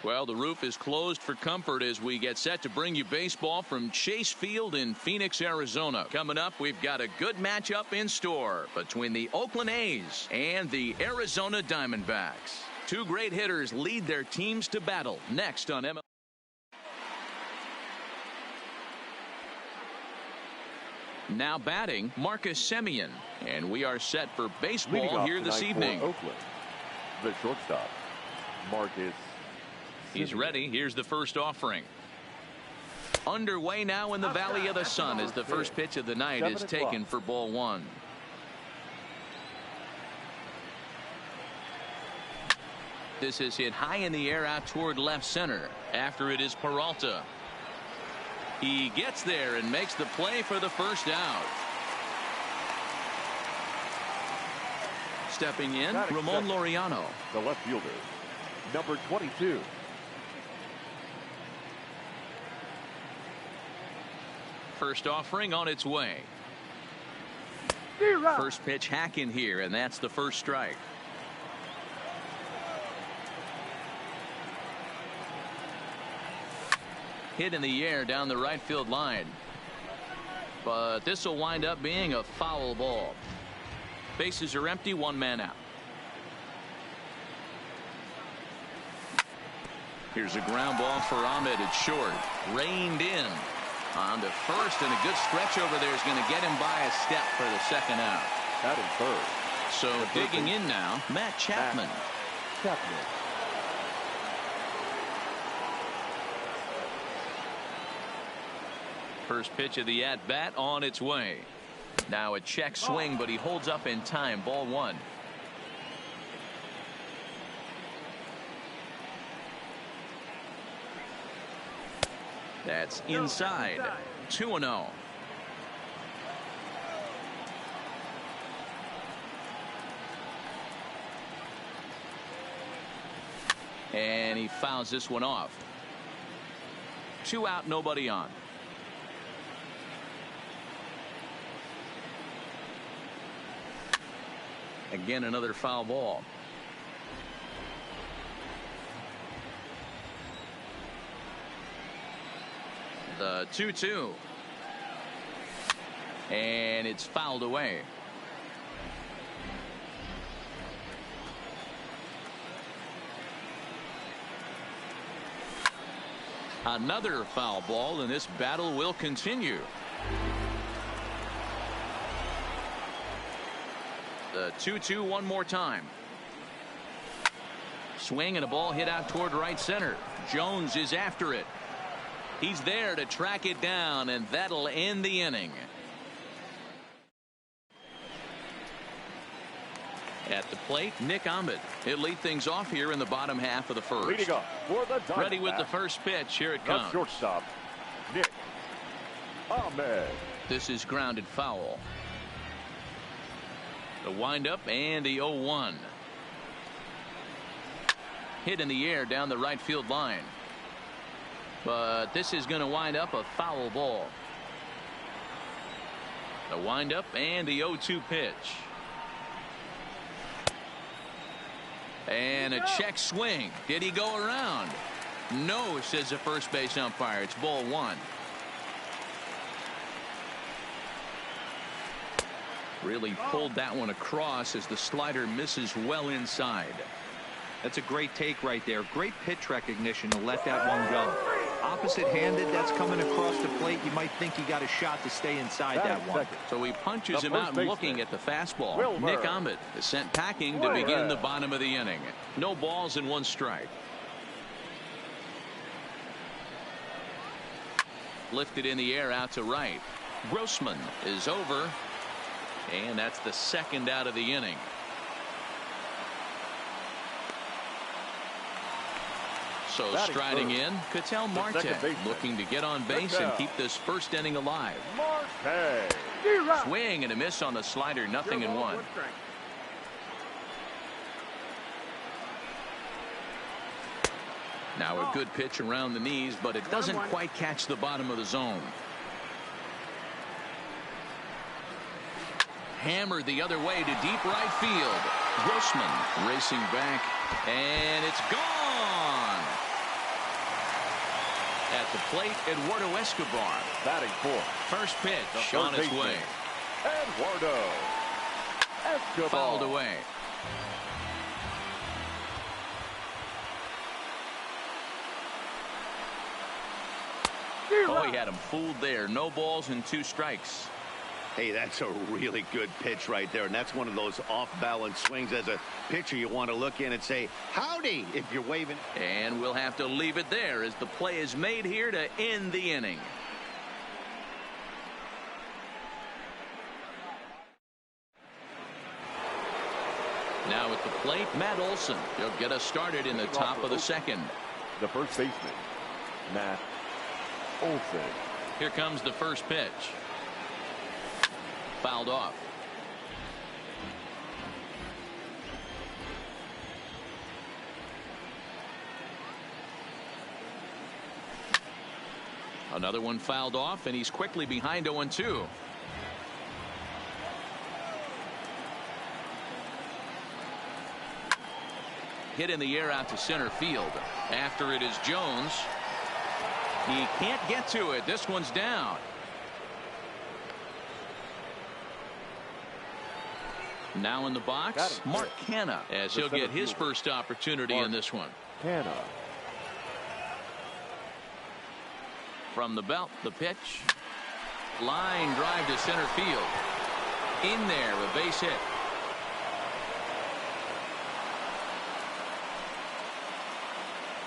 Well, the roof is closed for comfort as we get set to bring you baseball from Chase Field in Phoenix, Arizona. Coming up, we've got a good matchup in store between the Oakland A's and the Arizona Diamondbacks. Two great hitters lead their teams to battle. Next on MLB. Now batting, Marcus Semien. And we are set for baseball here this evening. Oakland, the shortstop, Marcus. He's ready. Here's the first offering. Underway now in the Valley of the Sun as the first pitch of the night is taken for ball one. This is hit high in the air out toward left center. After it is Peralta. He gets there and makes the play for the first out. Stepping in, Ramon Laureano. The left fielder, number 22. First offering on its way. First pitch hack in here, and that's the first strike. Hit in the air down the right field line. But this will wind up being a foul ball. Bases are empty, one man out. Here's a ground ball for Ahmed at short. Reined in. On to first, and a good stretch over there is going to get him by a step for the second out. That is third. So digging in now, Matt Chapman. First pitch of the at-bat on its way. Now a check swing, but he holds up in time. Ball one. That's inside. 2-0. And he fouls this one off. 2 out, nobody on. Again, another foul ball. The 2-2. And it's fouled away. Another foul ball, and this battle will continue. The 2-2 one more time. Swing and a ball hit out toward right center. Jones is after it. He's there to track it down, and that'll end the inning. At the plate, Nick Ahmed. He'll lead things off here in the bottom half of the first. Leading up for the Diamondbacks. Ready with the first pitch. Here it comes. Shortstop, Nick Ahmed. This is grounded foul. The windup and the 0-1. Hit in the air down the right field line. But this is going to wind up a foul ball. The windup and the 0-2 pitch. And a check swing. Did he go around? No, says the first base umpire. It's ball one. Really pulled that one across as the slider misses well inside. That's a great take right there. Great pitch recognition to let that one go. Opposite-handed, that's coming across the plate. You might think he got a shot to stay inside that one. So he punches him out looking at the fastball. Nick Ahmed is sent packing to begin the bottom of the inning. No balls and 1 strike. Lifted in the air out to right. Grossman is over. And that's the second out of the inning. So striding in, Ketel Marte looking to get on base and keep this first inning alive. Swing and a miss on the slider, 0-1. Now a good pitch around the knees, but it doesn't quite catch the bottom of the zone. Hammered the other way to deep right field. Grossman racing back, and it's gone. At the plate, Eduardo Escobar. Batting fourth. First pitch The on its third way. baseman, Eduardo Escobar. Fouled away. Oh, he had him fooled there. No balls and 2 strikes. Hey, that's a really good pitch right there, and that's one of those off-balance swings. As a pitcher, you want to look in and say, howdy, if you're waving. And we'll have to leave it there as the play is made here to end the inning. Now at the plate, Matt Olson. He'll get us started in the top of the second. The first baseman, Matt Olson. Here comes the first pitch. Fouled off. Another one fouled off, and he's quickly behind 0-2. Hit in the air out to center field. After it is Jones. He can't get to it. This one's down. Now in the box, Mark Canha, as he'll get his first opportunity in this one. Canha. From the belt, the pitch. Line drive to center field. In there, a base hit.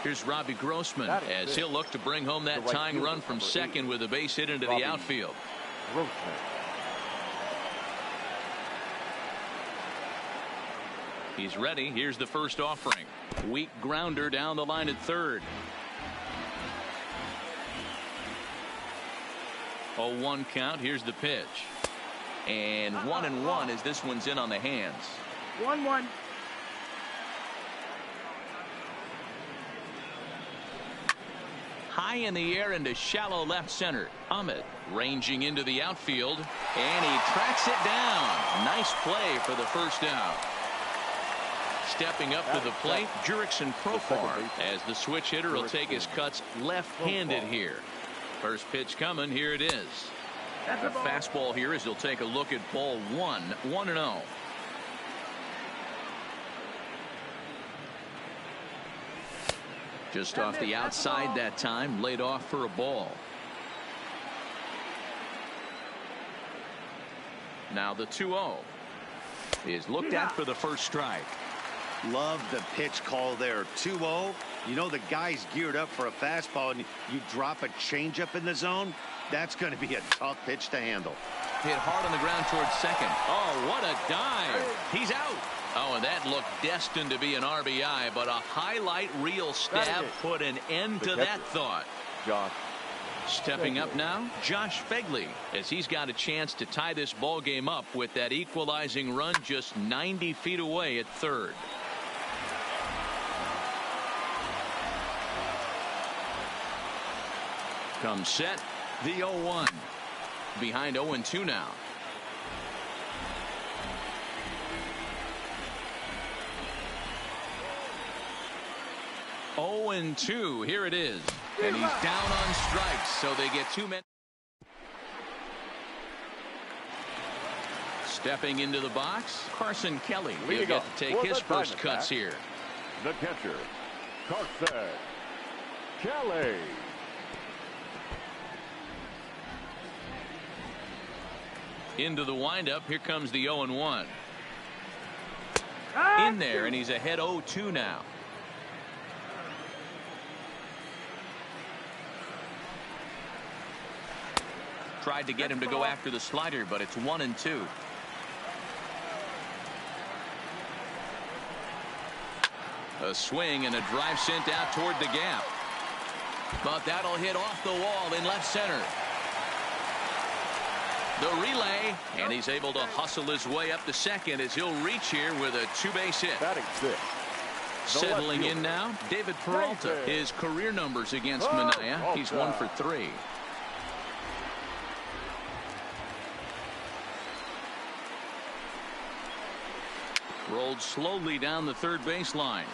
Here's Robbie Grossman as he'll look to bring home that tying run from second with a base hit into the outfield. Grossman. He's ready. Here's the first offering. Weak grounder down the line at third. 0-1 count. Here's the pitch. And 1-1 as this one's in on the hands. 1-1. High in the air into shallow left center. Ahmed ranging into the outfield. And he tracks it down. Nice play for the first out. Stepping up to the plate, Jurickson Profar, as the switch hitter will take his cuts left-handed here. First pitch coming. Here it is. A fastball here as he'll take a look at ball 1. 1-0. Just off the outside that time, laid off for a ball. Now the 2-0 is looked at for the first strike. Love the pitch call there. 2-0. You know the guy's geared up for a fastball, and you drop a changeup in the zone. That's going to be a tough pitch to handle. Hit hard on the ground towards second. Oh, what a dive. He's out. Oh, and that looked destined to be an RBI, but a highlight reel stab put an end to that thought. Josh. Stepping up now, Josh Fegley, as he's got a chance to tie this ball game up with that equalizing run just 90 feet away at third. Comes set, the 0-1. Behind 0-2 now. Oh, 0-2. Here it is. And he's down on strikes, so they get 2 men. Stepping into the box, Carson Kelly. He'll get to take his first cuts here. The catcher, Carson Kelly. Into the windup. Here comes the 0-1. In there, and he's ahead 0-2 now. Tried to get him to go after the slider, but it's 1-2. A swing and a drive sent out toward the gap. But that'll hit off the wall in left center. The relay, and he's able to hustle his way up to second as he'll reach here with a 2-base hit. Batting six. Settling in now, David Peralta. His career numbers against Minaya, he's 1 for 3. Rolled slowly down the third baseline.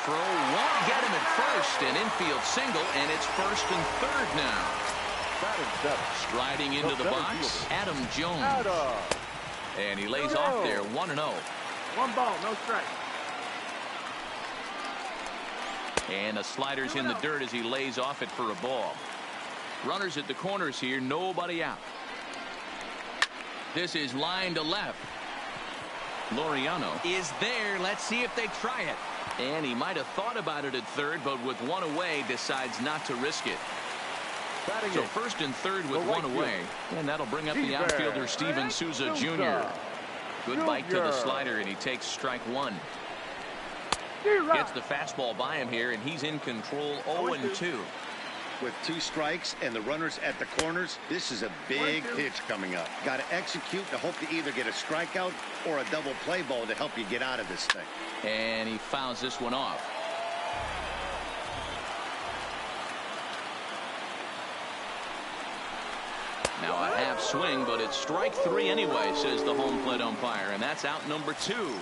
throw won't get him at first. An infield single, and it's 1st and 3rd now. Striding into the box, Adam Jones. And he lays off there, 1-0. 1 ball, no strike. And the slider's in the dirt as he lays off it for a ball. Runners at the corners here, nobody out. This is line to left. Laureano is there. Let's see if they try it. And he might have thought about it at third, but with one away, decides not to risk it. So 1st and 3rd with one away. And that'll bring up the outfielder, Steven Souza Jr. Good bite to the slider, and he takes strike 1. Gets the fastball by him here, and he's in control 0-2. With 2 strikes and the runners at the corners, this is a big pitch coming up. Got to execute to hope to either get a strikeout or a double play ball to help you get out of this thing. And he fouls this one off. Now a half swing, but it's strike 3 anyway, says the home plate umpire, and that's out number 2.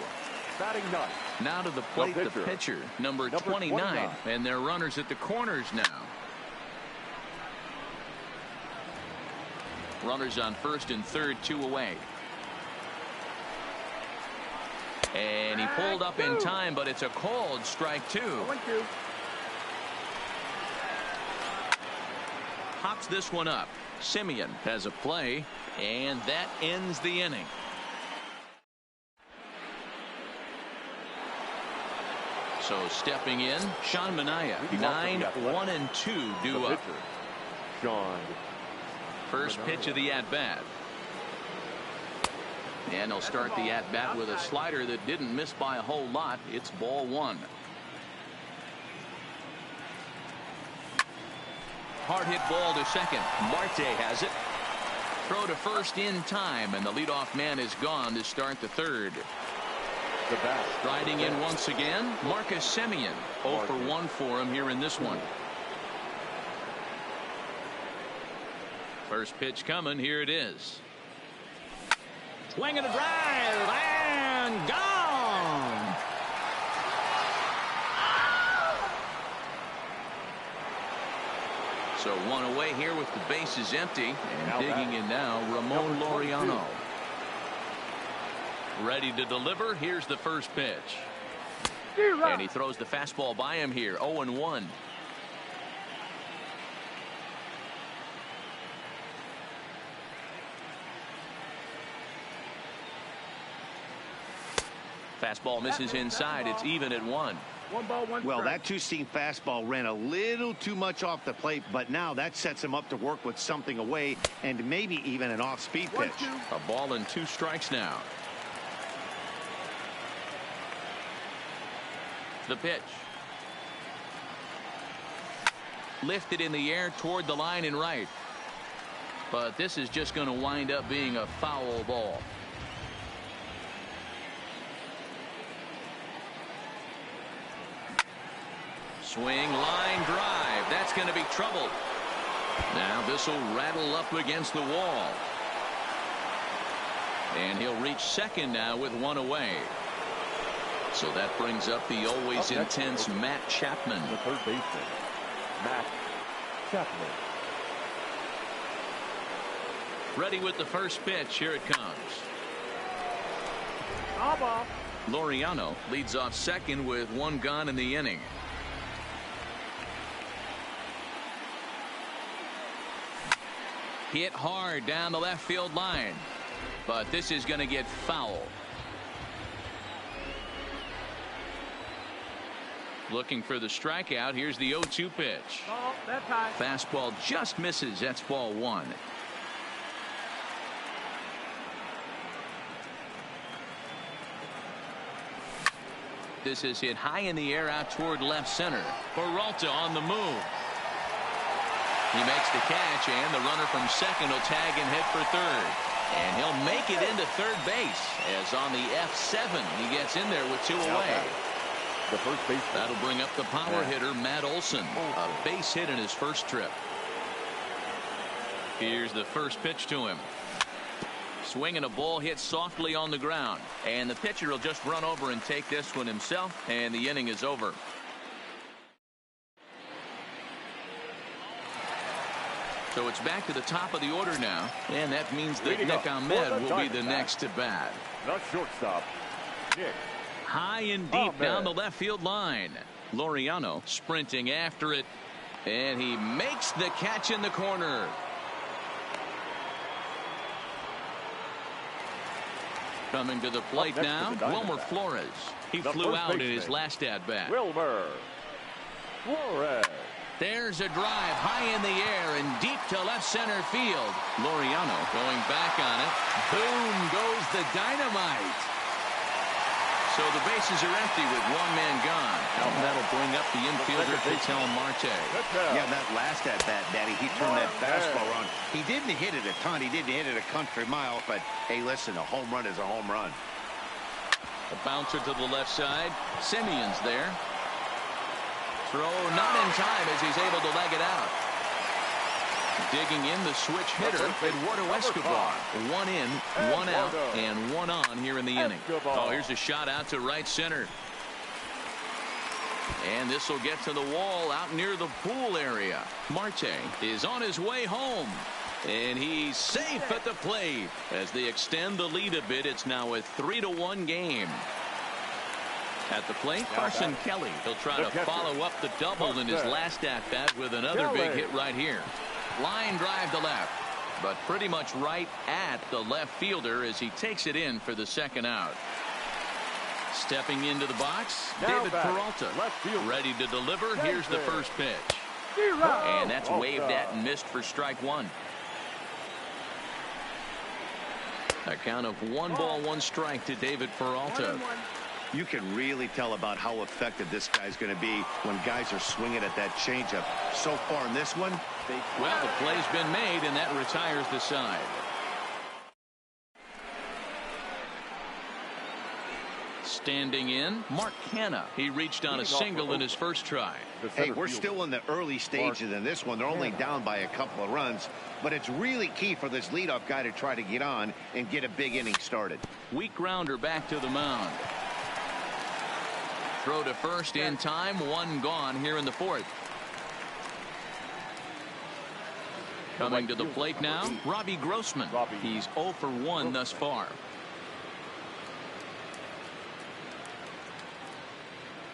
Now to the plate, the pitcher, number 29, and their runners at the corners now. Runners on 1st and 3rd, 2 away. And he pulled up in time, but it's a called strike 2. Hops this one up. Simeon has a play, and that ends the inning. So stepping in, Sean Manaea, 9-1-2 due up. First pitch of the at-bat. And he'll start the at-bat with a slider that didn't miss by a whole lot. It's ball 1. Hard hit ball to second. Marte has it. Throw to first in time, and the leadoff man is gone to start the 3rd. Striding in once again, Marcus Semien. 0 for 1 for him here in this one. First pitch coming. Here it is. Swing and a drive, and gone. So one away here with the bases empty, and digging in now, Ramon Laureano. Ready to deliver. Here's the first pitch. And he throws the fastball by him here. 0-1. Fastball misses inside. It's even at 1. 1 ball, 1 Well, strike. that two-seam fastball ran a little too much off the plate, but now that sets him up to work with something away and maybe even an off-speed pitch. 1-2. A ball and 2 strikes now. The pitch. Lifted in the air toward the line and right. But this is just going to wind up being a foul ball. Swing, line drive. That's going to be trouble. Now this will rattle up against the wall. And he'll reach second now with 1 away. So that brings up the always intense Matt Chapman. The third baseman, Matt Chapman. Ready with the first pitch. Here it comes. All ball. Laureano leads off second with 1 gone in the inning. Hit hard down the left field line. But this is going to get foul. Looking for the strikeout. Here's the 0-2 pitch. Ball, that's high. Fastball just misses. That's ball 1. This is hit high in the air out toward left center. Peralta on the move. He makes the catch, and the runner from second will tag and hit for third. And he'll make it into third base, as on the F7 he gets in there with 2 away. The first baseman. That'll bring up the power hitter, Matt Olson. A base hit in his first trip. Here's the first pitch to him. Swinging a ball hit softly on the ground. And the pitcher will just run over and take this one himself, and the inning is over. So it's back to the top of the order now, and that means that Nick Ahmed will be the next to bat. The shortstop, Nick. High and deep down the left field line. Laureano sprinting after it, and he makes the catch in the corner. Coming to the plate now, Wilmer Flores. He flew out in his last at-bat. Wilmer Flores. There's a drive high in the air and deep to left center field. Laureano going back on it. Boom goes the dynamite. So the bases are empty with one man gone. Now that'll bring up the infielder, Ketel Marte. Yeah, that last at-bat, Daddy, he turned that fastball around. He didn't hit it a ton. He didn't hit it a country mile. But, hey, listen, a home run is a home run. A bouncer to the left side. Simeon's there. Throw not in time as he's able to leg it out. Digging in the switch hitter, Eduardo Escobar. One in, one out, and one on here in the inning. Oh, here's a shot out to right center. And this will get to the wall out near the pool area. Marte is on his way home. And he's safe at the plate. As they extend the lead a bit, it's now a 3-1 game. At the plate, Carson Kelly. He'll try to follow up the double in his last at-bat with another big hit right here. Line drive to left, but pretty much right at the left fielder as he takes it in for the second out. Stepping into the box, David Peralta. Ready to deliver. Here's the first pitch. And that's waved at and missed for strike one. A count of 1 ball, 1 strike to David Peralta. You can really tell about how effective this guy's going to be when guys are swinging at that changeup. So far in this one, well, the play's been made, and that retires the side. Standing in, Mark Hanna. He reached on a single in his first try. Hey, we're still in the early stages in this one. They're only down by a couple of runs, but it's really key for this leadoff guy to try to get on and get a big inning started. Weak grounder back to the mound. Throw to first in time, 1 gone here in the 4th. Coming to the plate now, Robbie Grossman. He's 0 for 1 thus far.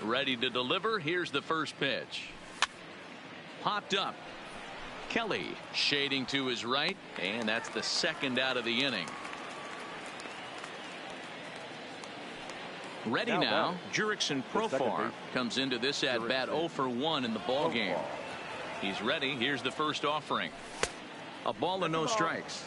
Ready to deliver. Here's the first pitch. Popped up. Kelly shading to his right, and that's the second out of the inning. Ready now, Jurickson Profar comes into this at-bat 0 for 1 in the ballgame. He's ready. Here's the first offering. A ball and no strikes.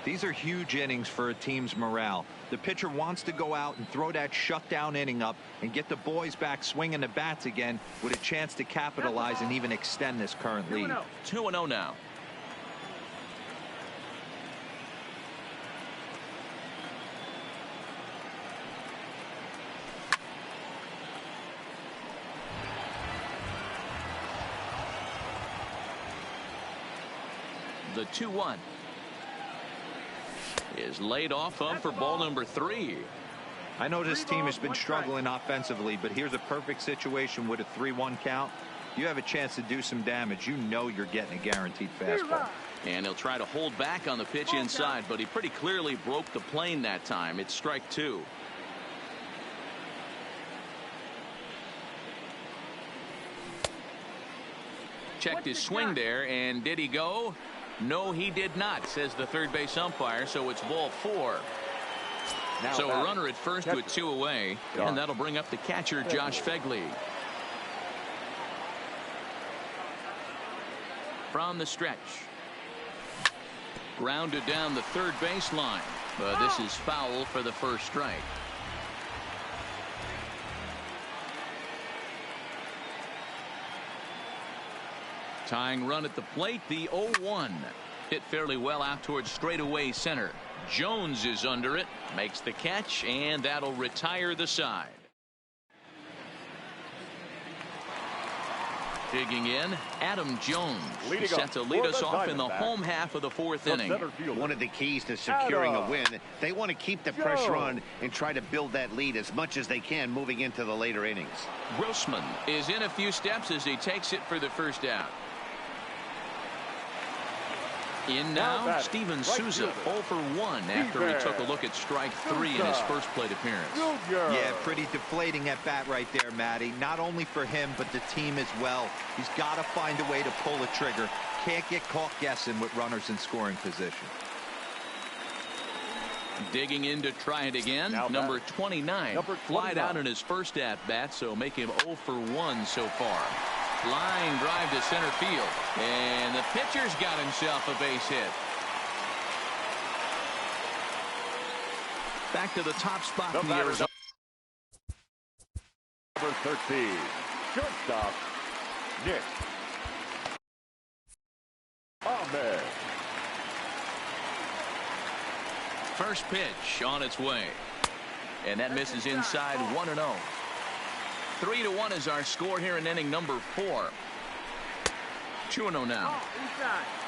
These are huge innings for a team's morale. The pitcher wants to go out and throw that shutdown inning up and get the boys back swinging the bats again with a chance to capitalize and even extend this current lead. 2-0 now. The 2-1 is laid off of for ball number 3. I know this team has been struggling offensively, but here's a perfect situation with a 3-1 count. You have a chance to do some damage. You know you're getting a guaranteed fastball. And he'll try to hold back on the pitch inside, but he pretty clearly broke the plane that time. It's strike 2. Checked his swing there, and did he go? No, he did not, says the third base umpire, so it's ball 4. So a runner at first with 2 away, and that'll bring up the catcher, Josh Fegley. From the stretch. Grounded down the third baseline, but this is foul for the first strike. Tying run at the plate, the 0-1. Hit fairly well out towards straightaway center. Jones is under it, makes the catch, and that'll retire the side. Digging in, Adam Jones is set to lead us off in the home half of the 4th inning. One of the keys to securing a win, they want to keep the pressure on and try to build that lead as much as they can moving into the later innings. Grossman is in a few steps as he takes it for the first out. In now, Steven Souza, 0 for 1 after he took a look at strike 3 in his first plate appearance. Yeah, pretty deflating at bat right there, Matty. Not only for him, but the team as well. He's got to find a way to pull a trigger. Can't get caught guessing with runners in scoring position. Digging in to try it again. Number 29. Flied out in his first at-bat, so make him 0 for 1 so far. Line drive to center field. And the pitcher's got himself a base hit. Back to the top spot in the Arizona. Number 13, shortstop, Nick Ahmed. First pitch on its way. And that misses inside 1-0. 3-1 is our score here in inning number 4. 2-0 now.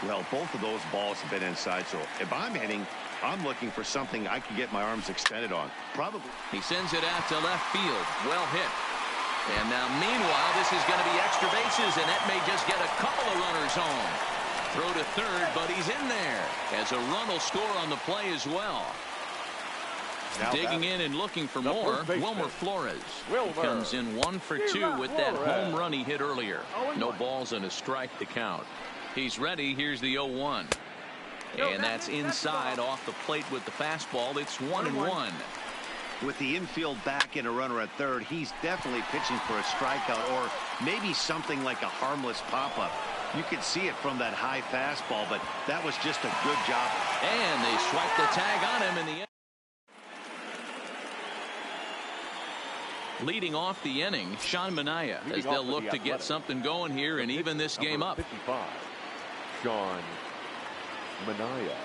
Well, both of those balls have been inside, so if I'm hitting, I'm looking for something I can get my arms extended on. Probably. He sends it out to left field. Well hit. And now, meanwhile, this is going to be extra bases, and that may just get a couple of runners home. Throw to third, but he's in there. As a run will score on the play as well. Now digging in and looking for more, Wilmer Flores. Comes in 1 for 2 with that home run he hit earlier. No balls and a strike to count. He's ready. Here's the 0-1. And that's inside off the plate with the fastball. It's 1-1. With the infield back and a runner at third, he's definitely pitching for a strikeout or maybe something like a harmless pop-up. You could see it from that high fastball, but that was just a good job. And they swipe the tag on him in the end. Leading off the inning, Sean Manaea, as they'll look to get something going here and even this game up. 55, Sean Manaea.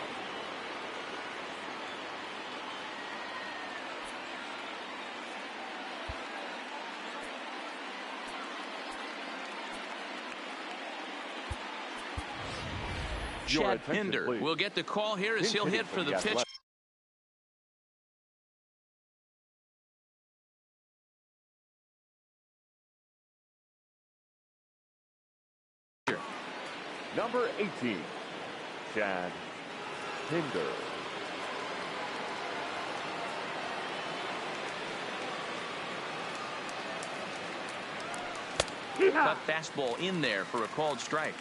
Chad Pinder will get the call here as he'll hit for the pitch. Number 18, Chad Pinder. Cut fastball in there for a called strike.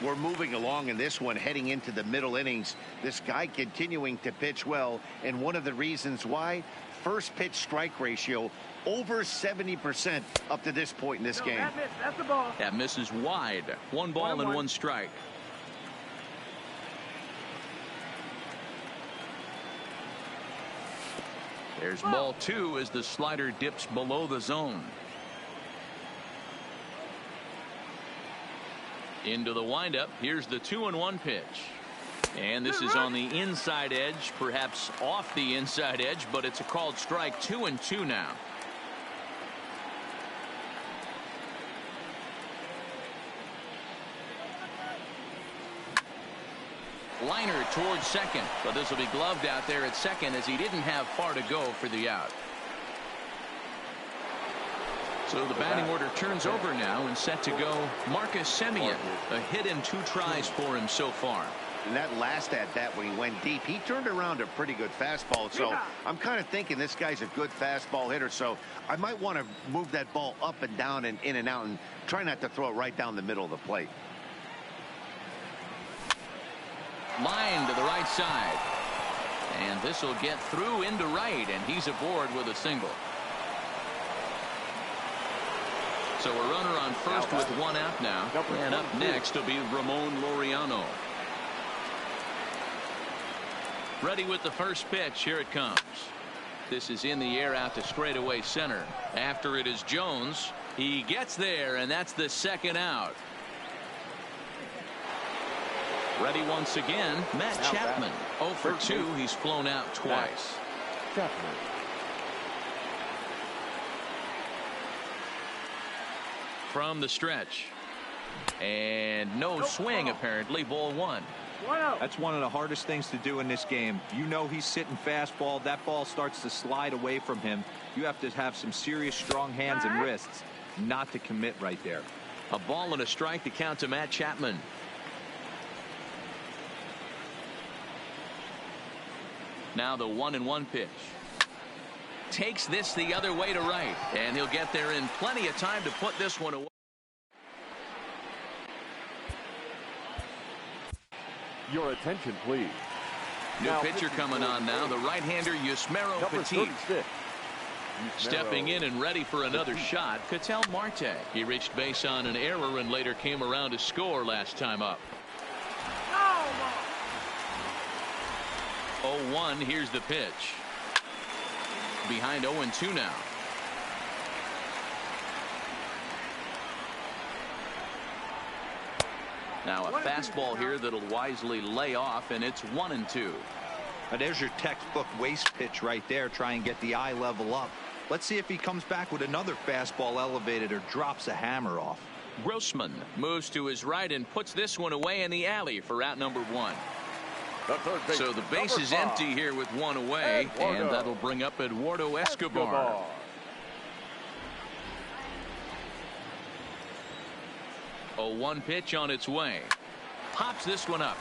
We're moving along in this one, heading into the middle innings. This guy continuing to pitch well, and one of the reasons why, first pitch strike ratio over 70% up to this point in this game. That's the ball. That misses wide. 1 ball and 1 strike. There's ball 2 as the slider dips below the zone. Into the windup. Here's the 2-1 pitch. And this is on the inside edge, perhaps off the inside edge, but it's a called strike. 2-2 now. Liner towards second, but this will be gloved out there at second as he didn't have far to go for the out. So the batting order turns over now and set to go Marcus Semien. A hit in 2 tries for him so far. And that last at bat when he went deep, he turned around a pretty good fastball. So I'm kind of thinking this guy's a good fastball hitter. So I might want to move that ball up and down and in and out and try not to throw it right down the middle of the plate. Line to the right side. And this will get through into right, and he's aboard with a single. So a runner on first with 1 out now. And up next will be Ramon Laureano. Ready with the first pitch. Here it comes. This is in the air out to straightaway center. After it is Jones. He gets there, and that's the 2nd out. Ready once again, Matt Chapman. 0 for 2. He's flown out twice. Chapman. From the stretch. And no swing, apparently. Ball 1. That's one of the hardest things to do in this game. You know he's sitting fastball. That ball starts to slide away from him. You have to have some serious strong hands and wrists not to commit right there. A ball and a strike to count to Matt Chapman. Now the 1-1 pitch. Takes this the other way to right, and he'll get there in plenty of time to put this one away. Your attention, please. New pitcher coming on now, the right-hander Yusmeiro Petit. Stepping in and ready for another shot, Ketel Marte. He reached base on an error and later came around to score last time up. 0-1, here's the pitch. Behind 0-2 now. Now a fastball here that'll wisely lay off, and it's 1-2. Now there's your textbook waste pitch right there. Try and get the eye level up. Let's see if he comes back with another fastball elevated or drops a hammer off. Grossman moves to his right and puts this one away in the alley for out number 1. So the base is empty here with 1 away, and that'll bring up Eduardo Escobar. 0-1 pitch on its way. Pops this one up.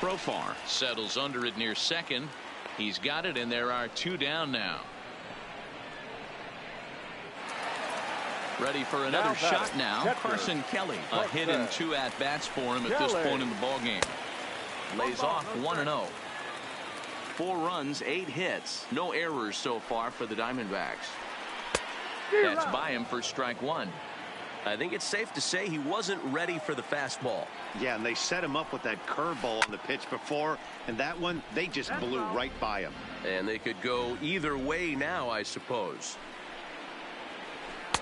Profar settles under it near second. He's got it, and there are 2 down now. Ready for another shot now. Carson Kelly. A hit and 2 at-bats for him at this point in the ballgame. Lays off 1-0. 4 runs, 8 hits. No errors so far for the Diamondbacks. That's by him for strike 1. I think it's safe to say he wasn't ready for the fastball. Yeah, and they set him up with that curveball on the pitch before, and that one, they just blew right by him. And they could go either way now, I suppose.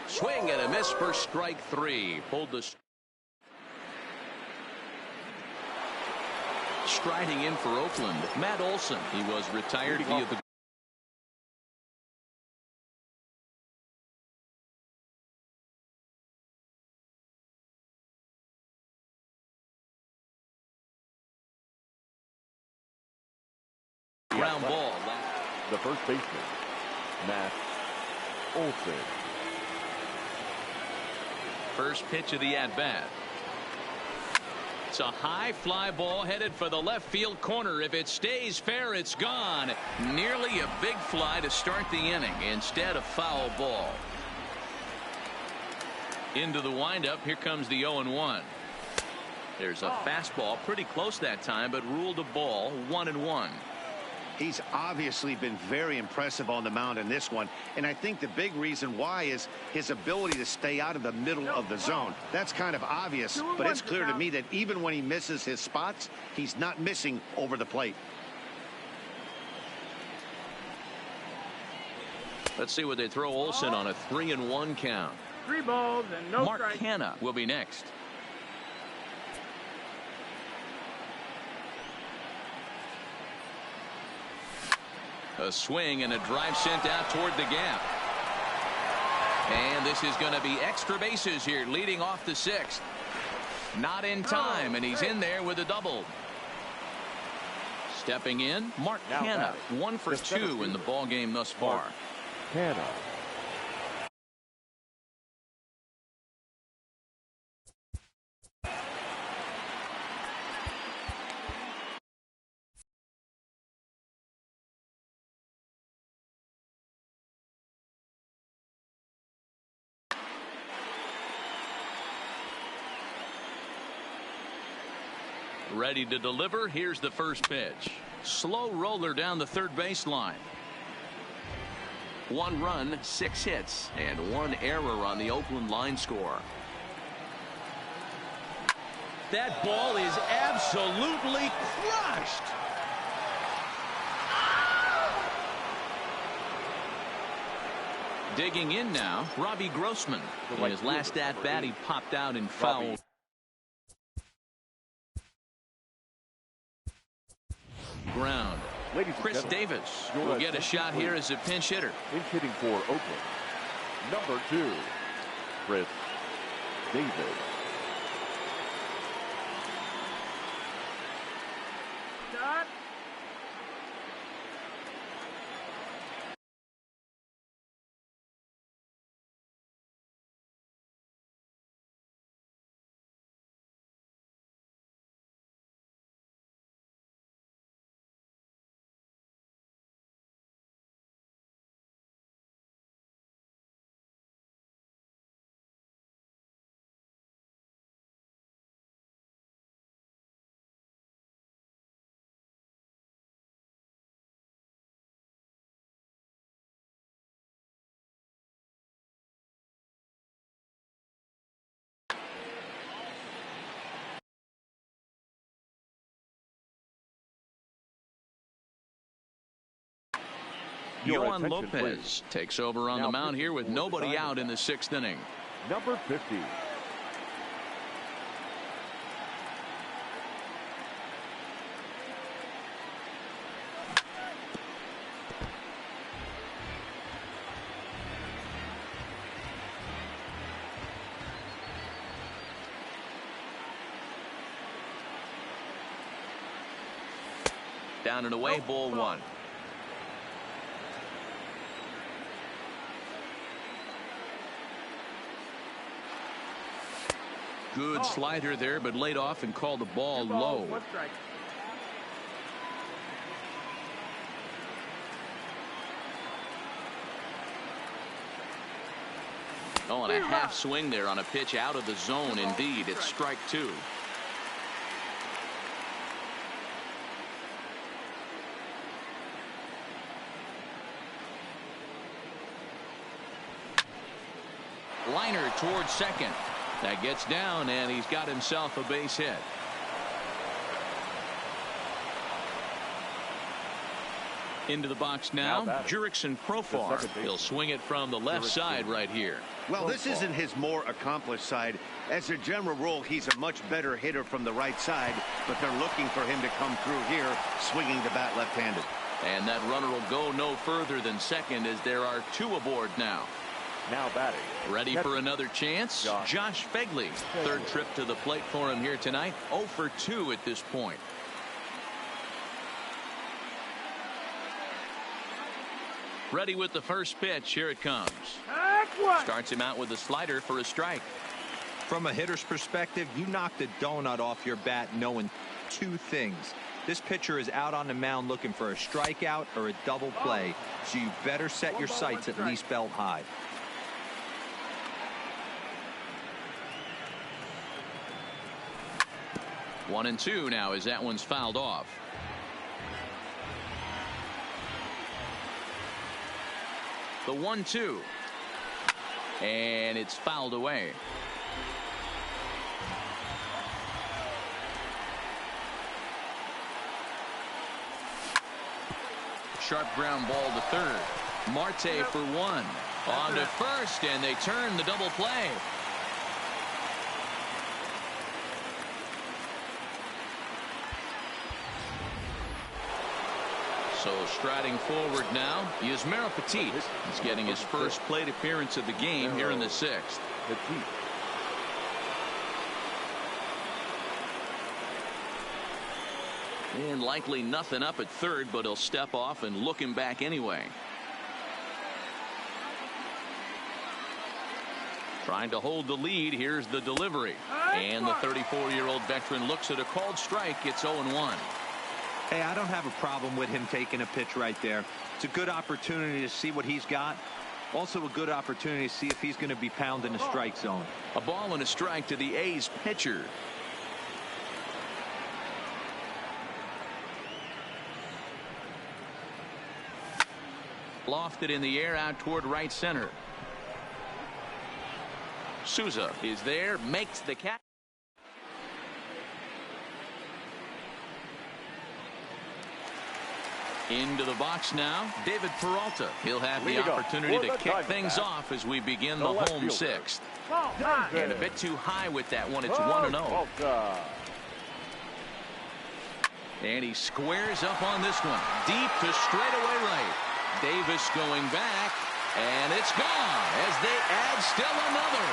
Swing and a miss for strike 3. Pulled the striding in for Oakland, Matt Olson. He was retired via the ground ball. The first baseman, Matt Olson. First pitch of the at-bat. It's a high fly ball headed for the left field corner. If it stays fair, it's gone. Nearly a big fly to start the inning. Instead, a foul ball. Into the windup. Here comes the 0-1. There's a fastball pretty close that time, but ruled a ball. 1-1. He's obviously been very impressive on the mound in this one, and I think the big reason why is his ability to stay out of the middle of the zone. That's kind of obvious, but it's clear to me that even when he misses his spots, he's not missing over the plate. Let's see what they throw Olson on a 3-1 count. 3 balls and no Mark strike. Hanna will be next. A swing and a drive sent out toward the gap. And this is going to be extra bases here, leading off the 6th. Not in time, and he's in there with a double. Stepping in, Mark Hanna, 1 for 2 in the ball game thus far. Hanna. Ready to deliver. Here's the first pitch. Slow roller down the third baseline. 1 run, 6 hits, and 1 error on the Oakland line score. That ball is absolutely crushed. Digging in now, Robbie Grossman. In his last at-bat, he popped out in foul. Ground. Chris Davis will get a shot here as a pinch hitter. Pinch hitting for Oakland, number 2, Chris Davis. Your Yohan attention, Lopez please. takes over on Now the mound here with pitching for the nobody out in the Diamondbacks. 6th inning. Number 50. Down and away, ball 1. Good slider there, but laid off and called the ball 2 balls, low. 1 strike. Oh, and a half swing there on a pitch out of the zone. Indeed, it's strike 2. Liner towards second. That gets down, and he's got himself a base hit. Into the box now, Jurickson Profar. He'll swing it from the left side right here. Well, this isn't his more accomplished side. As a general rule, he's a much better hitter from the right side, but they're looking for him to come through here, swinging the bat left-handed. And that runner will go no further than second, as there are 2 aboard now. Now batting. Ready for another chance? Josh Fegley. 3rd trip to the plate for him here tonight. 0 for 2 at this point. Ready with the first pitch. Here it comes. Starts him out with a slider for a strike. From a hitter's perspective, you knocked a donut off your bat knowing 2 things. This pitcher is out on the mound looking for a strikeout or a double play, so you better set your sights at least belt high. One and 2 now as that one's fouled off. The 1-2. And it's fouled away. Sharp ground ball to third. Marte for 1. On to first, and they turn the double play. So striding forward now, Yusmeiro Petit. He's getting his first plate appearance of the game here in the 6th. Petit. And likely nothing up at third, but he'll step off and look him back anyway. Trying to hold the lead. Here's the delivery. And the 34-year-old veteran looks at a called strike. It's 0-1. Hey, I don't have a problem with him taking a pitch right there. It's a good opportunity to see what he's got. Also a good opportunity to see if he's going to be pounding the strike zone. A ball and a strike to the A's pitcher. Lofted in the air out toward right center. Souza is there, makes the catch. Into the box now, David Peralta. He'll have the opportunity to kick things off as we begin the home 6th. And a bit too high with that one. It's 1-0. And he squares up on this one. Deep to straightaway right. Davis going back. And it's gone as they add still another.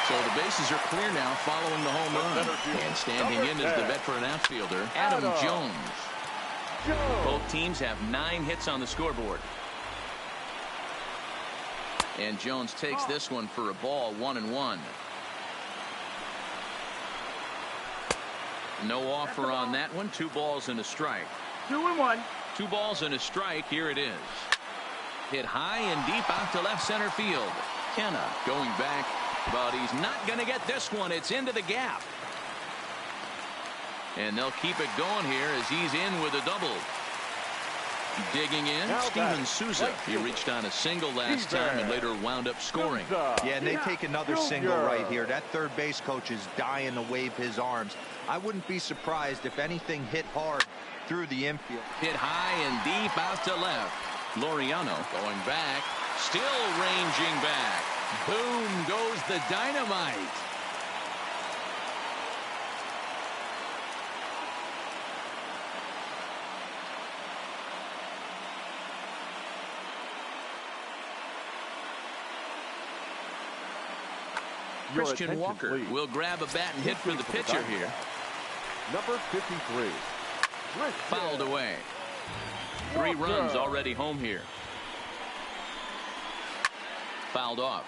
So the bases are clear now following the home run. And standing in is the veteran outfielder, Adam Jones. Both teams have 9 hits on the scoreboard. And Jones takes this one for a ball, 1-1. No offer on that one. 2 balls and a strike. 2-1. 2 balls and a strike. Here it is. Hit high and deep out to left center field. Kenna going back, but he's not going to get this one. It's into the gap. And they'll keep it going here as he's in with a double. Digging in, Now Steven that's Souza. right He fielder. reached on a single last time and later wound up scoring. Souza. Yeah, and they take another Fielder. single right here. That third base coach is dying to wave his arms. I wouldn't be surprised if anything hit hard through the infield. Hit high and deep out to left. Laureano going back, still ranging back. Boom goes the dynamite. Your Christian attention, Walker please. will grab a bat and hit for the pitcher here. Number 53. Fouled away. 3 runs already home here. Fouled off.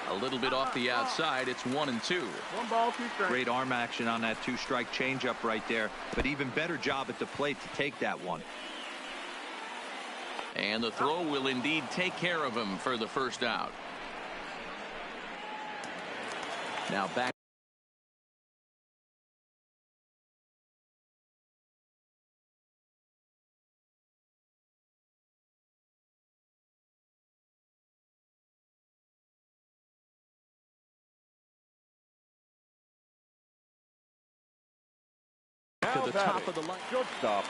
A little bit off the outside. It's 1-2. 1 ball, 2 strikes. Great arm action on that 2-strike changeup right there, but even better job at the plate to take that one. And the throw will indeed take care of him for the first out. Now back. To the top of the line. Shortstop.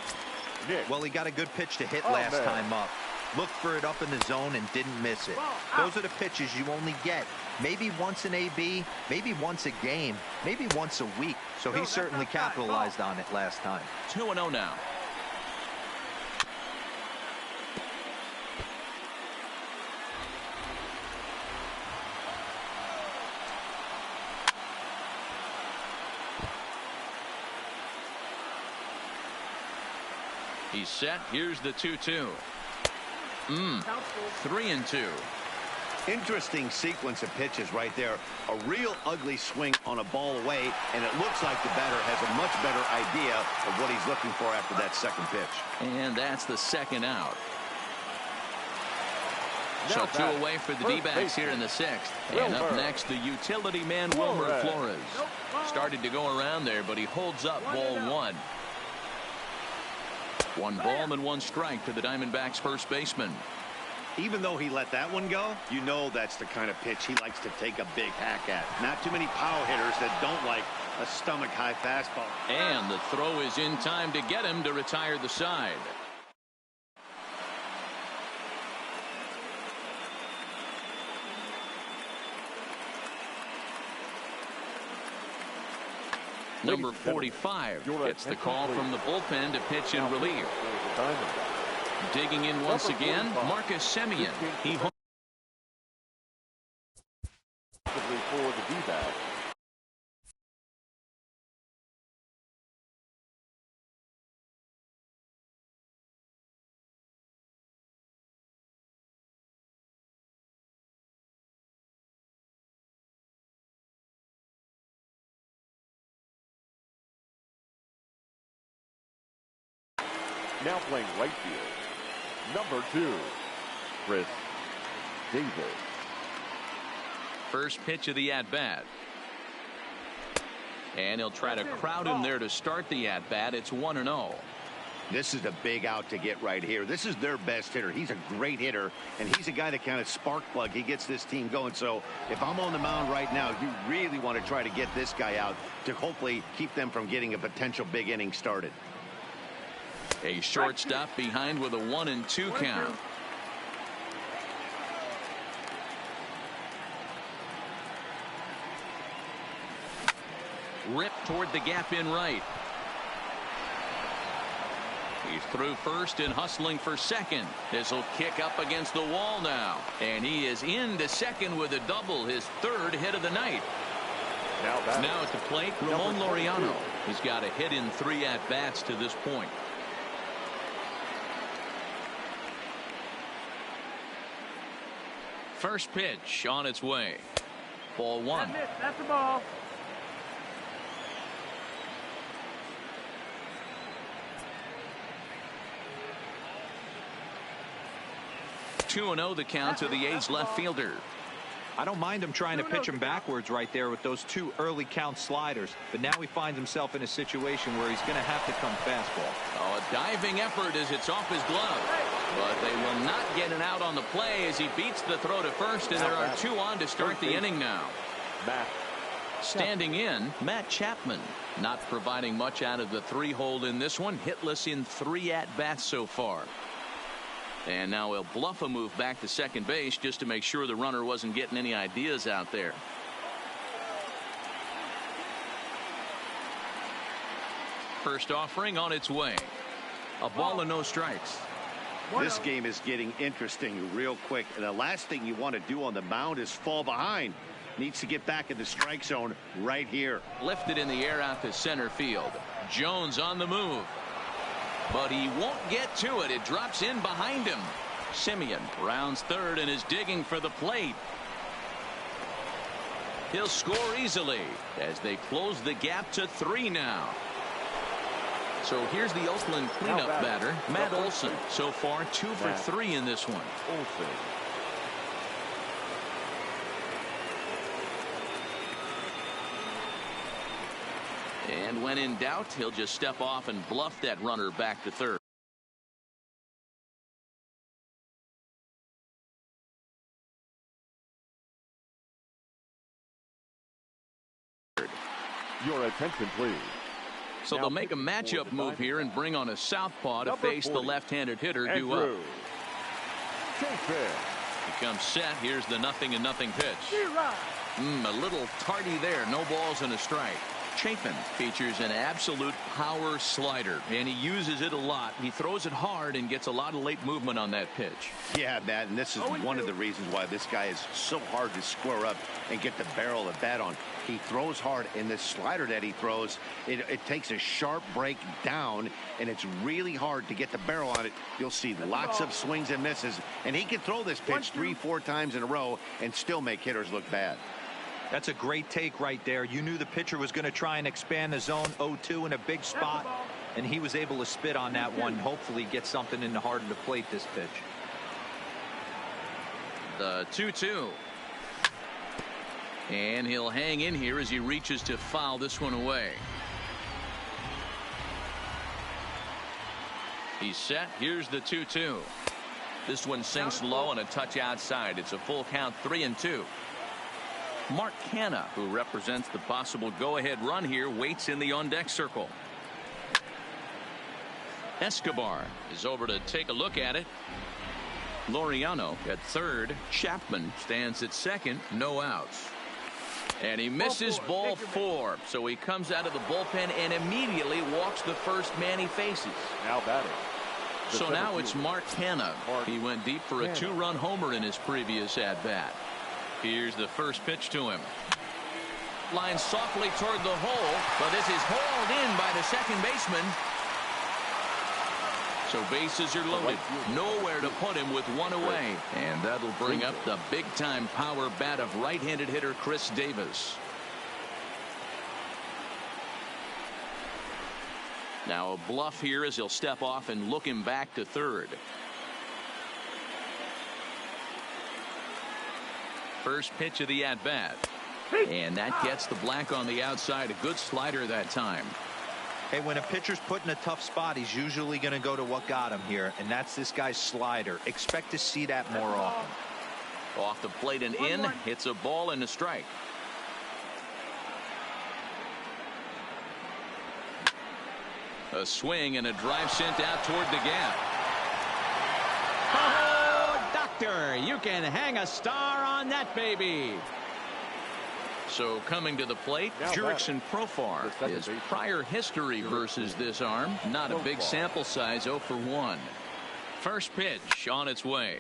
Nick. Well, he got a good pitch to hit Oh, last man. time up. Looked for it up in the zone and didn't miss it. Those are the pitches you only get maybe once in AB, maybe once a game, maybe once a week. So he certainly capitalized on it last time. 2-0 now. He's set. Here's the 2-2. 3-2. Interesting sequence of pitches right there. A real ugly swing on a ball away, and it looks like the batter has a much better idea of what he's looking for after that second pitch. And that's the second out. So Now 2 back, away for the first D-backs here in the 6th. And up Wilmer. next, the utility man, Wilmer Flores. Started to go around there, but he holds up ball 1. 1 ball and 1 strike to the Diamondbacks first baseman. Even though he let that one go, you know that's the kind of pitch he likes to take a big hack at. Not too many power hitters that don't like a stomach-high fastball. And the throw is in time to get him to retire the side. Number 45 gets the call from the bullpen to pitch in relief. Digging in once again, Marcus Semien. He for the D-back. Now playing right field, number 2, Chris Davis. first pitch of the at-bat. And he'll try to crowd him there to start the at-bat. It's 1-0. This is a big out to get right here. This is their best hitter. He's a great hitter, and he's a guy that kind of spark plug. He gets this team going. So if I'm on the mound right now, you really want to try to get this guy out to hopefully keep them from getting a potential big inning started. A shortstop behind with a 1-2 count. Rip toward the gap in right. He's through first and hustling for second. This will kick up against the wall now. And he is into second with a double, his 3rd hit of the night. Now at the plate, Ramon Laureano. He's got a hit in 3 at-bats to this point. First pitch on its way. Ball 1. That's the ball. Two 2-0 the count to the A's left fielder. I don't mind him trying to pitch him backwards right there with those 2 early count sliders, but now he finds himself in a situation where he's going to have to come fastball. Oh, a diving effort as it's off his glove, but they will not get an out on the play as he beats the throw to first, and there are 2 on to start the inning now. Standing in, Matt Chapman, not providing much out of the 3-hole in this one, hitless in 3 at-bats so far. And now he'll bluff a move back to second base just to make sure the runner wasn't getting any ideas out there. First offering on its way. A ball and no strikes. This game is getting interesting real quick, and the last thing you want to do on the mound is fall behind. Needs to get back in the strike zone right here. Lifted in the air out to center field. Jones on the move, but he won't get to it. It drops in behind him. Simeon rounds third and is digging for the plate. He'll score easily as they close the gap to 3 now. So here's the Oakland cleanup batter, Matt Olson. So far 2 for 3 in this one. And when in doubt, he'll just step off and bluff that runner back to third. Your attention, please. So they'll make a matchup move here and bring on a southpaw to face the left-handed hitter due up. He comes set. Here's the 0-0 pitch. A little tardy there. No balls and a strike. Chapin features an absolute power slider, and he uses it a lot. He throws it hard and gets a lot of late movement on that pitch. Yeah, Matt, and this is one of the reasons why this guy is so hard to square up and get the barrel of the bat on. He throws hard, and this slider that he throws, it takes a sharp break down, and it's really hard to get the barrel on it. You'll see lots of swings and misses, and he can throw this pitch 3-4 times in a row and still make hitters look bad. That's a great take right there. You knew the pitcher was going to try and expand the zone 0-2 in a big spot, and he was able to spit on that one. Hopefully get something in the heart of the plate this pitch. The 2-2. And he'll hang in here as he reaches to foul this one away. He's set. Here's the 2-2. This one sinks low and a touch outside. It's a full count, 3-2. Mark Canha, who represents the possible go-ahead run here, waits in the on-deck circle. Escobar is over to take a look at it. Laureano at third. Chapman stands at second. No outs. And he misses ball 4. So he comes out of the bullpen and immediately walks the first man he faces. Now batting. So now it's Mark Canha. He went deep for a 2-run homer in his previous at-bat. Here's the first pitch to him. Line softly toward the hole, but this is hauled in by the second baseman. So bases are loaded. Nowhere to put him with 1 away. And that'll bring up the big-time power bat of right-handed hitter Chris Davis. Now a bluff here as he'll step off and look him back to third. First pitch of the at-bat. And that gets the blank on the outside. A good slider that time. Hey, when a pitcher's put in a tough spot, he's usually going to go to what got him here, and that's this guy's slider. Expect to see that more often. Off the plate and in. It's a ball and a strike. A swing and a drive sent out toward the gap. Oh, doctor, you can hang a star on that baby. So coming to the plate, Jurickson Profar. His prior history versus this arm. Not a big sample size, 0 for 1. First pitch on its way.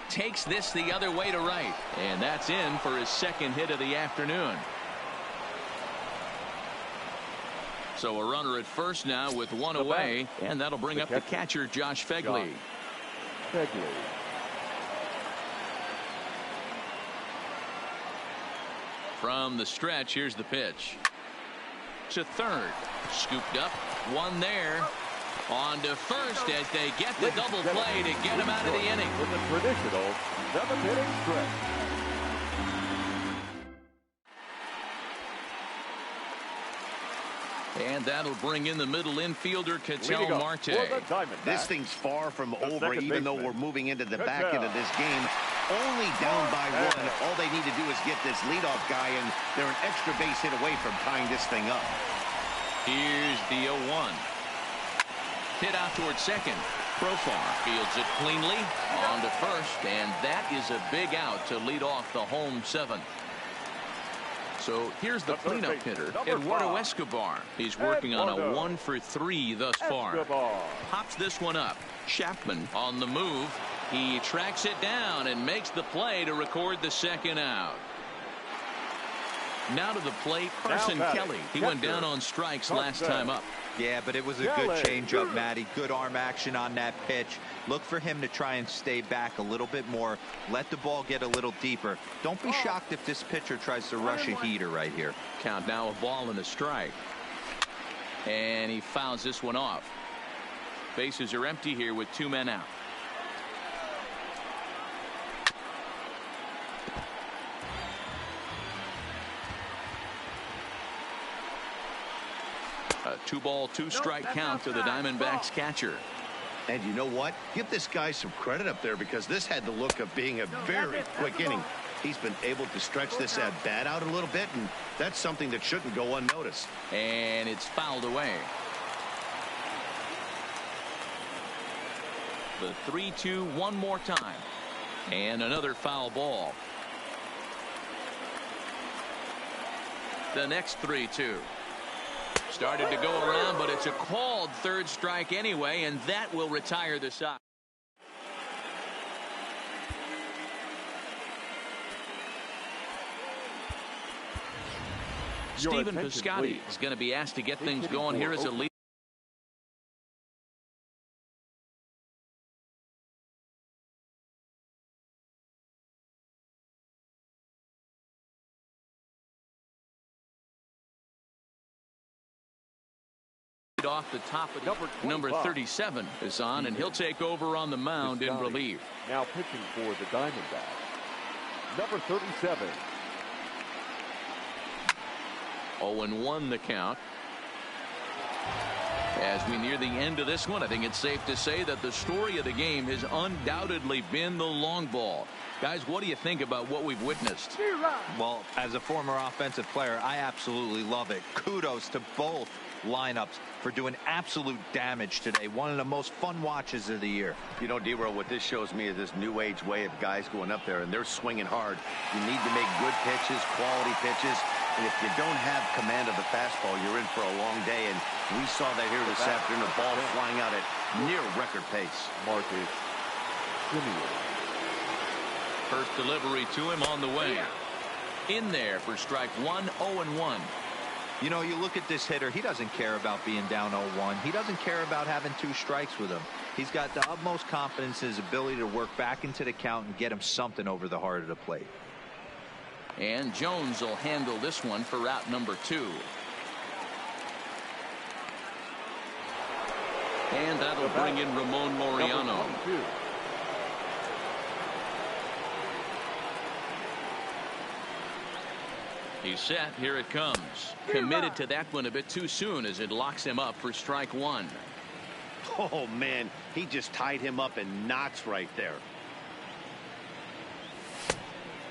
Takes this the other way to right. And that's in for his second hit of the afternoon. So a runner at first now with 1 away. And that'll bring up the catcher, Josh Fegley. From the stretch, here's the pitch. To third. Scooped up. 1 there. On to first as they get the double play to get him out of the inning. With a traditional 7th inning stretch. And that'll bring in the middle infielder, Ketel Leading up Marte. for the Diamondbacks, This thing's far from the over, second even though baseman, we're moving into the Ketel. back end of this game. Only down by one. All they need to do is get this leadoff guy, and they're an extra base hit away from tying this thing up. Here's the 0-1. Hit out towards second. Profar fields it cleanly on to first, and that is a big out to lead off the home seventh. So here's the cleanup hitter, Eduardo Escobar. He's working on a 1-for-3 thus far. Pops this one up. Chapman on the move. He tracks it down and makes the play to record the second out. Now to the plate, Carson Kelly. He went down on strikes last time up. Yeah, but it was a good changeup, Matty. Good arm action on that pitch. Look for him to try and stay back a little bit more. Let the ball get a little deeper. Don't be shocked if this pitcher tries to rush a heater right here. Count now a ball and a strike. And he fouls this one off. Bases are empty here with 2 men out. A 2-ball, 2-strike count to the Diamondbacks catcher. And you know what? Give this guy some credit up there, because this had the look of being a very quick inning. He's been able to stretch this at bat out a little bit, and that's something that shouldn't go unnoticed. And it's fouled away. The 3-2 one more time. And another foul ball. The next 3-2. Started to go around, but it's a called third strike anyway, and that will retire the side. Stephen Piscotty is going to be asked to get things going here as a lead. Off the top of number 37 is on, and he'll take over on the mound in relief. Now pitching for the Diamondbacks, number 37. 0-1 the count. As we near the end of this one, I think it's safe to say that the story of the game has undoubtedly been the long ball. Guys, what do you think about what we've witnessed? Well, as a former offensive player, I absolutely love it. Kudos to both lineups for doing absolute damage today. One of the most fun watches of the year. You know, D-Roll, what this shows me is this new age way of guys going up there, and they're swinging hard. You need to make good pitches, quality pitches, and if you don't have command of the fastball, you're in for a long day, and we saw that here this afternoon. The ball flying out at near record pace. Marcus Simeon. First delivery to him on the way. In there for strike one, 0-1. You know, you look at this hitter, he doesn't care about being down 0-1. He doesn't care about having 2 strikes with him. He's got the utmost confidence in his ability to work back into the count and get him something over the heart of the plate. And Jones will handle this one for route number 2. And that'll bring in Ramon Laureano. He's set. Here it comes. Committed to that one a bit too soon as it locks him up for strike 1. Oh, man. He just tied him up in knots right there.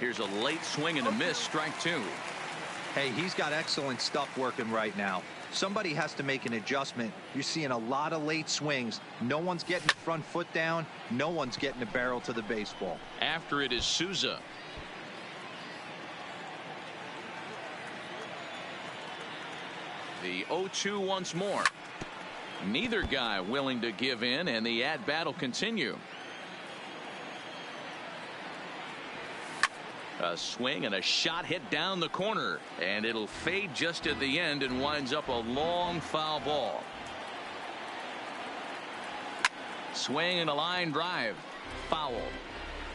Here's a late swing and a miss. Strike 2. Hey, he's got excellent stuff working right now. Somebody has to make an adjustment. You're seeing a lot of late swings. No one's getting the front foot down. No one's getting the barrel to the baseball. After it is Souza. The 0-2 once more. Neither guy willing to give in, and the at-bat will continue. A swing and a shot hit down the corner, and it'll fade just at the end and winds up a long foul ball. Swing and a line drive. Foul.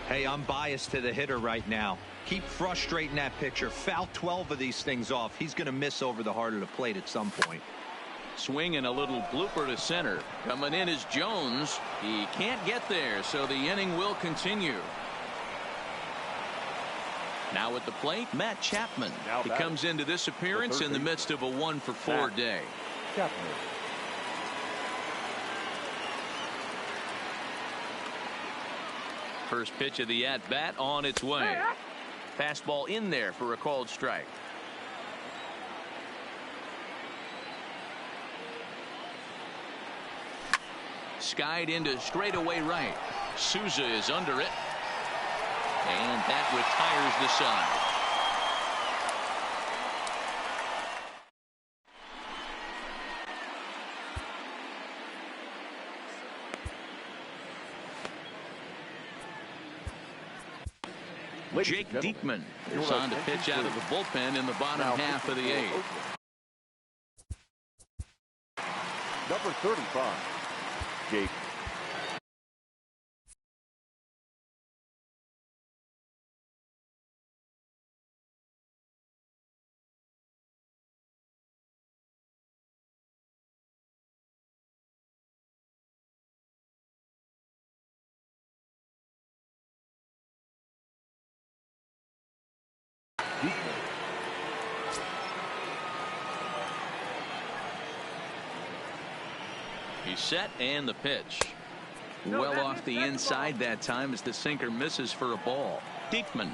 Hey, I'm biased to the hitter right now. Keep frustrating that pitcher. Foul 12 of these things off. He's going to miss over the heart of the plate at some point. Swing and a little blooper to center. Coming in is Jones. He can't get there, so the inning will continue. Now at the plate, Matt Chapman. He comes into this appearance in the midst of a 1-for-4 day. Chapman. First pitch of the at-bat on its way. Fastball in there for a called strike. Skied into straightaway right. Souza is under it. And that retires the side. Jake Diekman is on to pitch out of the bullpen in the bottom half of the eighth. Number 35, Jake. He's set and the pitch. Well off the inside that time as the sinker misses for a ball. Diekman,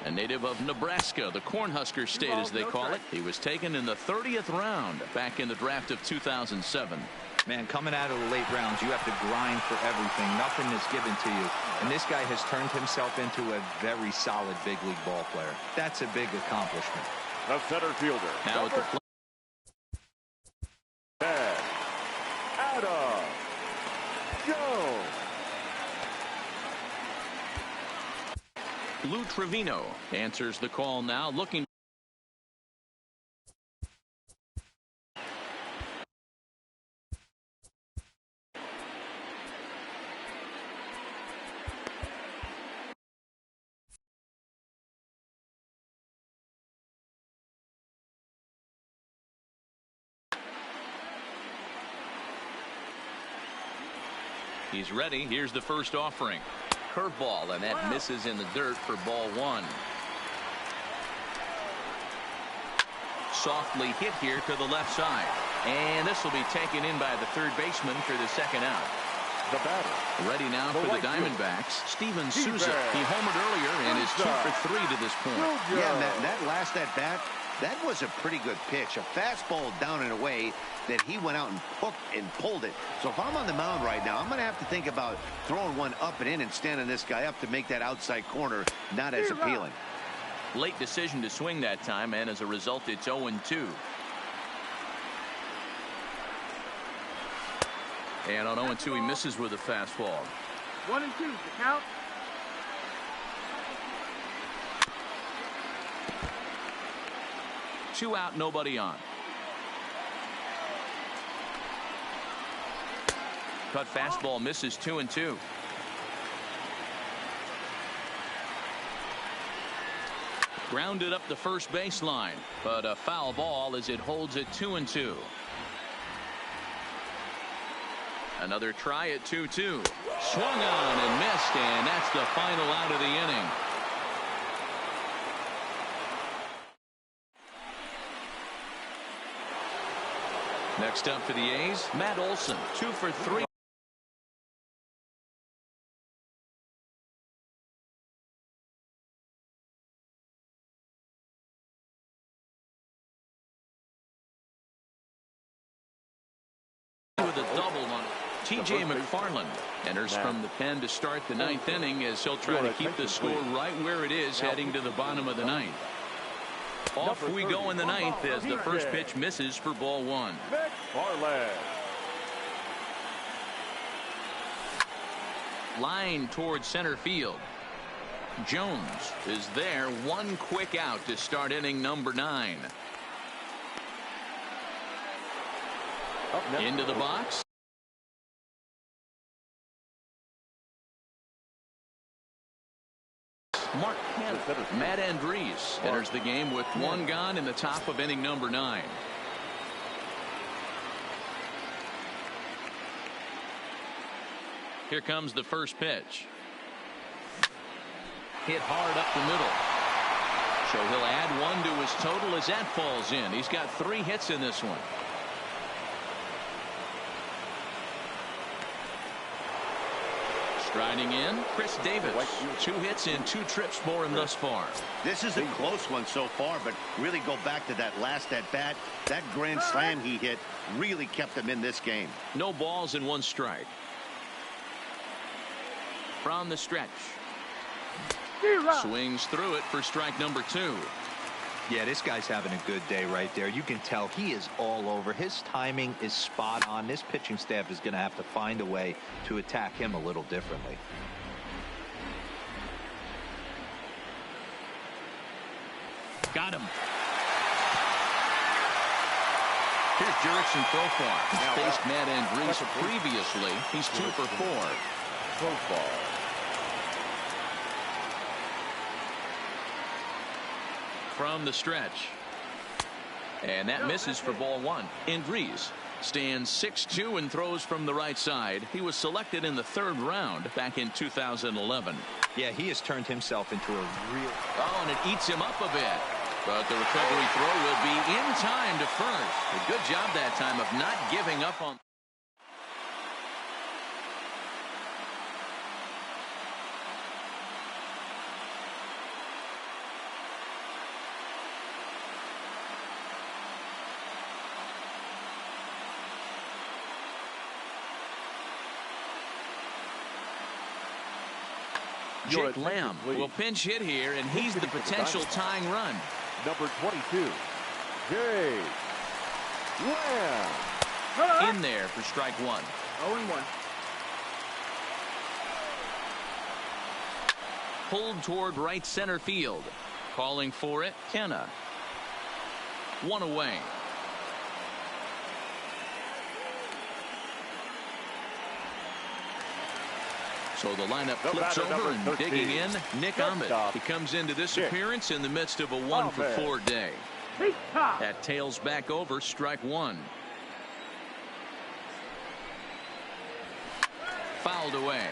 a native of Nebraska, the Cornhusker State as they call it. He was taken in the 30th round back in the draft of 2007. Man, coming out of the late rounds, you have to grind for everything. Nothing is given to you. And this guy has turned himself into a very solid big league ball player. That's a big accomplishment. The center fielder. Now at the plate. Lou Trevino answers the call now, looking. He's ready. Here's the first offering. Curveball, and that misses in the dirt for ball one. Softly hit here to the left side. And this will be taken in by the third baseman for the second out. The batter. Ready now for the Diamondbacks, Steven Souza. He homered earlier and is 2 for 3 to this point. Yeah, that last at bat, that was a pretty good pitch. A fastball down and away that he went out and hooked and pulled it. So if I'm on the mound right now, I'm going to have to think about throwing one up and in and standing this guy up to make that outside corner not as appealing. Late decision to swing that time, and as a result, it's 0-2. And on 0-2, he misses with a fastball. 1 and 2, the count. Two out, nobody on. Cut fastball misses 2-2. Grounded up the first baseline, but a foul ball as it holds it 2-2. Another try at 2-2. Swung on and missed, and that's the final out of the inning. Next up for the A's, Matt Olson, 2 for 3. With a double on T.J. McFarland enters from the pen to start the ninth inning as he'll try to keep the score right where it is heading to the bottom of the ninth. Off we go in the ninth as the first pitch misses for ball one. Line towards center field. Jones is there. One quick out to start inning number 9. Into the box. Mark Hanna. Matt Andrees enters the game with 1 gone in the top of inning number 9. Here comes the first pitch. Hit hard up the middle. So he'll add 1 to his total as that falls in. He's got 3 hits in this one. Riding in, Chris Davis. 2 hits and 2 trips for him thus far. This is a close one so far, but really go back to that last at-bat. That grand slam he hit really kept him in this game. No balls and 1 strike. From the stretch. Swings through it for strike number 2. Yeah, this guy's having a good day right there. You can tell he is all over. His timing is spot on. This pitching staff is going to have to find a way to attack him a little differently. Got him. Here's Jurickson Profar. He's faced Matt Andrees previously. He's 2 for 4. Profar. From the stretch. And that misses for ball 1. Andrees stands 6'2" and throws from the right side. He was selected in the 3rd round back in 2011. Yeah, he has turned himself into a real... Oh, and it eats him up a bit. But the recovery throw will be in time to first. A good job that time of not giving up on... Jake Lamb will pinch hit here, and he's the potential tying run. Number 22, Jake Lamb. In there for strike 1. 0-1. Pulled toward right center field. Calling for it, Kenna. 1 away. So the lineup flips over and digging in, Nick Ahmed. He comes into this appearance in the midst of a 1 for 4 day. That tails back over strike 1. Fouled away.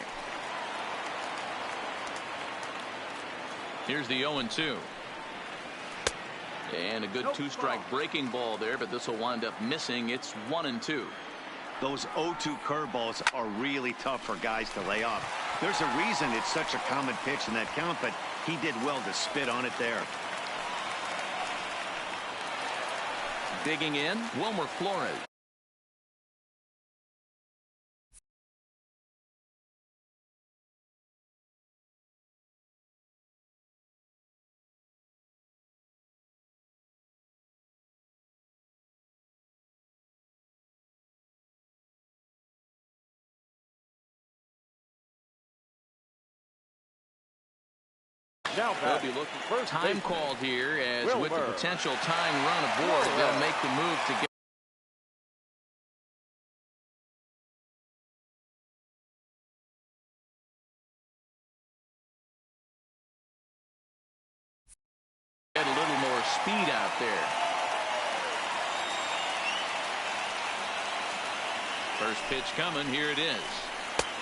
Here's the 0-2. And a good 2-strike breaking ball there, but this will wind up missing. It's 1-2. Those 0-2 curveballs are really tough for guys to lay off. There's a reason it's such a common pitch in that count, but he did well to spit on it there. Digging in, Wilmer Flores. They'll be looking for time called here, as with the potential tying run aboard, they'll make the move to get a little more speed out there. First pitch coming. Here it is.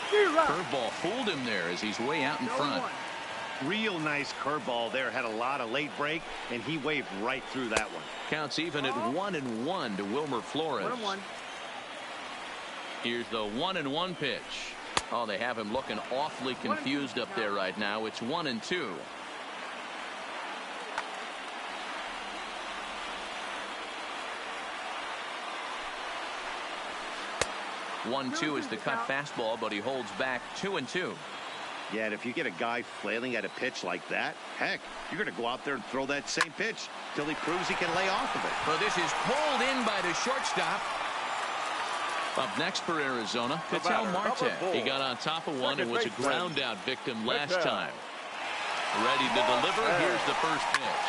Curveball fooled him there as he's way out in front. Real nice curveball there. Had a lot of late break, and he waved right through that one. Counts even at 1-1 to Wilmer Flores. 1-1. Here's the 1-1 pitch. Oh, they have him looking awfully confused up there right now. It's 1-2. One-two is the cut fastball, but he holds back 2-2. Yeah, and if you get a guy flailing at a pitch like that, heck, you're going to go out there and throw that same pitch till he proves he can lay off of it. Well, this is pulled in by the shortstop. Up next for Arizona, Ketel Marte. He got on top of one and was a ground-out victim last time. Ready to deliver. Here's the first pitch.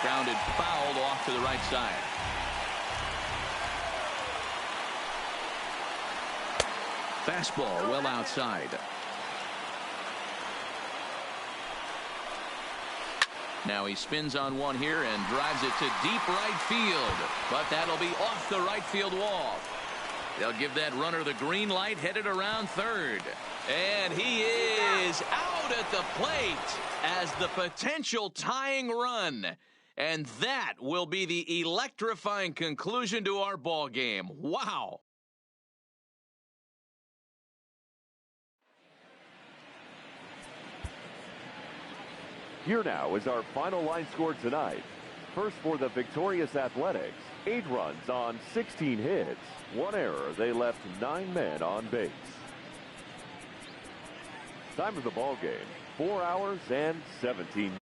Grounded fouled off to the right side. Fastball well outside. Now he spins on one here and drives it to deep right field. But that'll be off the right field wall. They'll give that runner the green light, headed around third. And he is out at the plate as the potential tying run. And that will be the electrifying conclusion to our ball game. Wow. Here now is our final line score tonight. First for the victorious Athletics, 8 runs on 16 hits. 1 error. They left 9 men on base. Time of the ball game, 4 hours and 17 minutes.